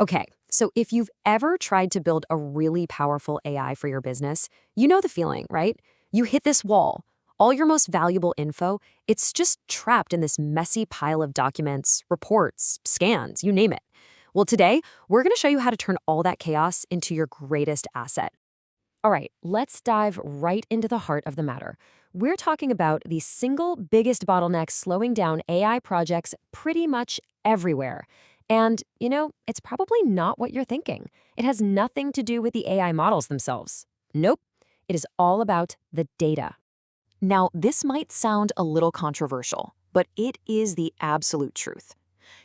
Okay, so if you've ever tried to build a really powerful AI for your business, you know the feeling, right? You hit this wall. All your most valuable info, it's just trapped in this messy pile of documents, reports, scans, you name it. Well, today, we're going to show you how to turn all that chaos into your greatest asset. All right, let's dive right into the heart of the matter. We're talking about the single biggest bottleneck slowing down AI projects pretty much everywhere. And, it's probably not what you're thinking. It has nothing to do with the AI models themselves. Nope, it is all about the data. Now, this might sound a little controversial, but it is the absolute truth.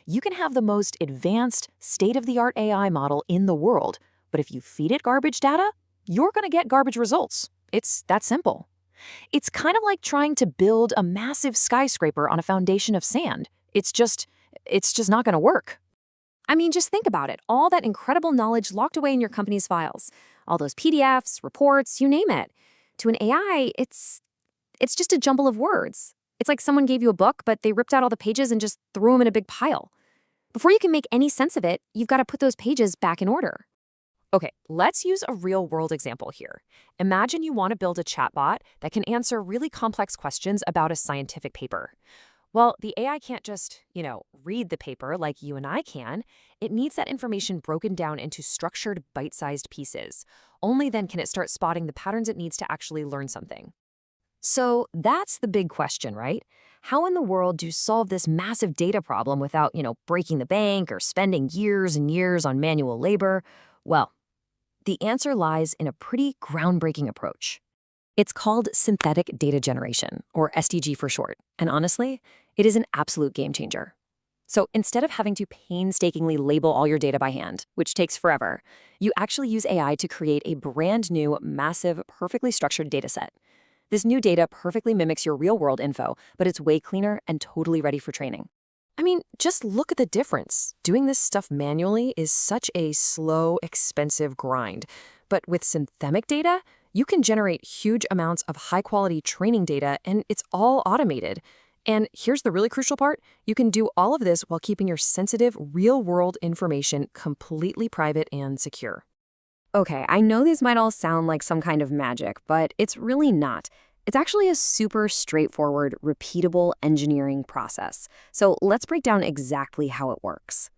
You can have the most advanced, state-of-the-art AI model in the world, but if you feed it garbage data, you're going to get garbage results. It's that simple. It's kind of like trying to build a massive skyscraper on a foundation of sand. It's just not going to work. I mean, just think about it. All that incredible knowledge locked away in your company's files. All those PDFs, reports, you name it. To an AI, it's just a jumble of words. It's like someone gave you a book, but they ripped out all the pages and just threw them in a big pile. Before you can make any sense of it, you've got to put those pages back in order. Okay, let's use a real-world example here. Imagine you want to build a chatbot that can answer really complex questions about a scientific paper. Well, the AI can't just, read the paper like you and I can. It needs that information broken down into structured, bite-sized pieces. Only then can it start spotting the patterns it needs to actually learn something. So that's the big question, right? How in the world do you solve this massive data problem without, breaking the bank or spending years and years on manual labor? Well, the answer lies in a pretty groundbreaking approach. It's called synthetic data generation, or SDG for short, and honestly, it is an absolute game changer. So instead of having to painstakingly label all your data by hand, which takes forever, you actually use AI to create a brand new, massive, perfectly structured data set. This new data perfectly mimics your real-world info, but it's way cleaner and totally ready for training. I mean, just look at the difference. Doing this stuff manually is such a slow, expensive grind. But with synthetic data, you can generate huge amounts of high-quality training data, and it's all automated. And here's the really crucial part. You can do all of this while keeping your sensitive, real-world information completely private and secure. Okay, I know these might all sound like some kind of magic, but it's really not. It's actually a super straightforward, repeatable engineering process. So let's break down exactly how it works.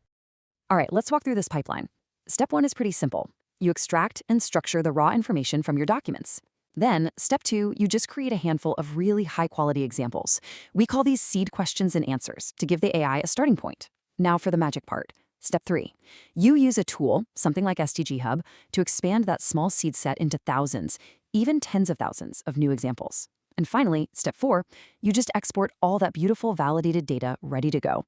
All right, let's walk through this pipeline. Step 1 is pretty simple. You extract and structure the raw information from your documents. Then, step 2, you just create a handful of really high-quality examples. We call these seed questions and answers to give the AI a starting point. Now for the magic part. Step 3, you use a tool, something like SDGHub, to expand that small seed set into thousands, even tens of thousands of new examples. And finally, step 4, you just export all that beautiful validated data ready to go.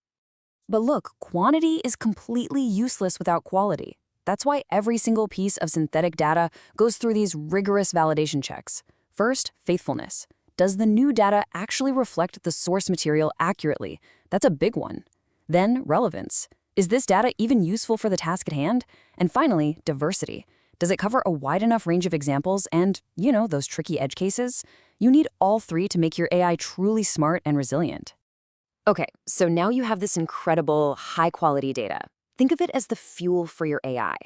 But look, quantity is completely useless without quality. That's why every single piece of synthetic data goes through these rigorous validation checks. First, faithfulness. Does the new data actually reflect the source material accurately? That's a big one. Then, relevance. Is this data even useful for the task at hand? And finally, diversity. Does it cover a wide enough range of examples and, those tricky edge cases? You need all three to make your AI truly smart and resilient. Okay, so now you have this incredible, high-quality data. Think of it as the fuel for your AI.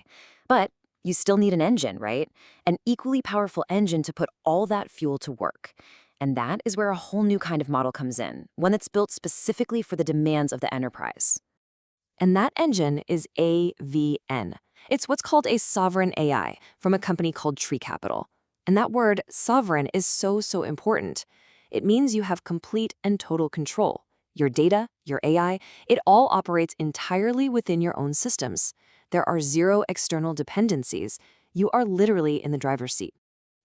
But you still need an engine, right? An equally powerful engine to put all that fuel to work. And that is where a whole new kind of model comes in, one that's built specifically for the demands of the enterprise. And that engine is AVN. It's what's called a sovereign AI from a company called Treecapital. And that word, sovereign, is so important. It means you have complete and total control. Your data, your AI, it all operates entirely within your own systems. There are zero external dependencies. You are literally in the driver's seat.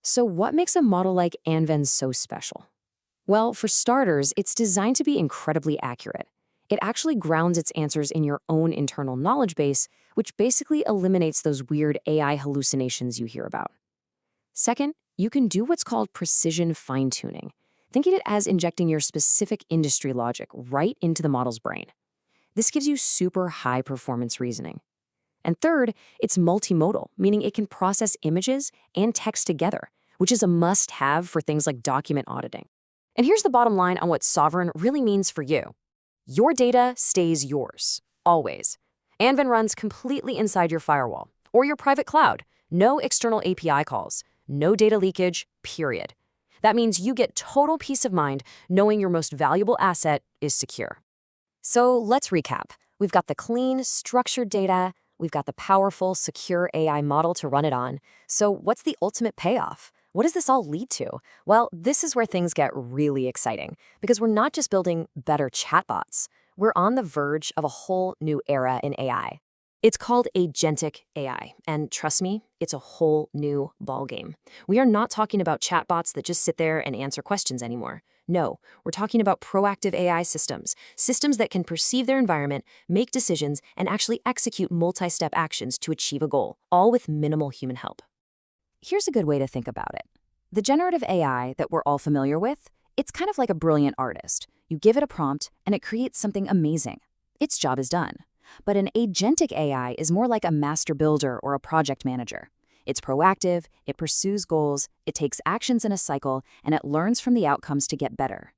So what makes a model like Anven so special? Well, for starters, it's designed to be incredibly accurate. It actually grounds its answers in your own internal knowledge base, which basically eliminates those weird AI hallucinations you hear about. Second, you can do what's called precision fine-tuning. Think of it as injecting your specific industry logic right into the model's brain. This gives you super high-performance reasoning. And third, it's multimodal, meaning it can process images and text together, which is a must-have for things like document auditing. And here's the bottom line on what sovereign really means for you. Your data stays yours, always. Anven runs completely inside your firewall or your private cloud. No external API calls, no data leakage, period. That means you get total peace of mind knowing your most valuable asset is secure. So let's recap. We've got the clean, structured data. We've got the powerful, secure AI model to run it on. So what's the ultimate payoff? What does this all lead to? Well, this is where things get really exciting because we're not just building better chatbots. We're on the verge of a whole new era in AI. It's called Agentic AI, and trust me, it's a whole new ballgame. We are not talking about chatbots that just sit there and answer questions anymore. No, we're talking about proactive AI systems that can perceive their environment, make decisions, and actually execute multi-step actions to achieve a goal, all with minimal human help. Here's a good way to think about it. The generative AI that we're all familiar with, it's kind of like a brilliant artist. You give it a prompt, and it creates something amazing. Its job is done. But an agentic AI is more like a master builder or a project manager. It's proactive, it pursues goals, it takes actions in a cycle, and it learns from the outcomes to get better.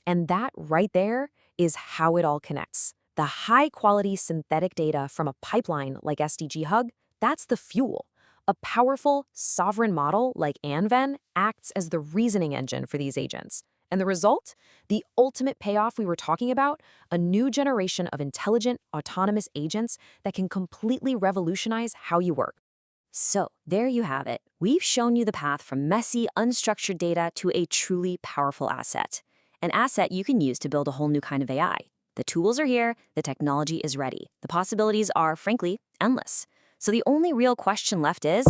And that right there is how it all connects. The high-quality synthetic data from a pipeline like SDGHub, that's the fuel. A powerful, sovereign model like Anven acts as the reasoning engine for these agents. And the result? The ultimate payoff we were talking about, a new generation of intelligent, autonomous agents that can completely revolutionize how you work. So, there you have it. We've shown you the path from messy, unstructured data to a truly powerful asset. An asset you can use to build a whole new kind of AI. The tools are here, the technology is ready. The possibilities are, frankly, endless. So the only real question left is...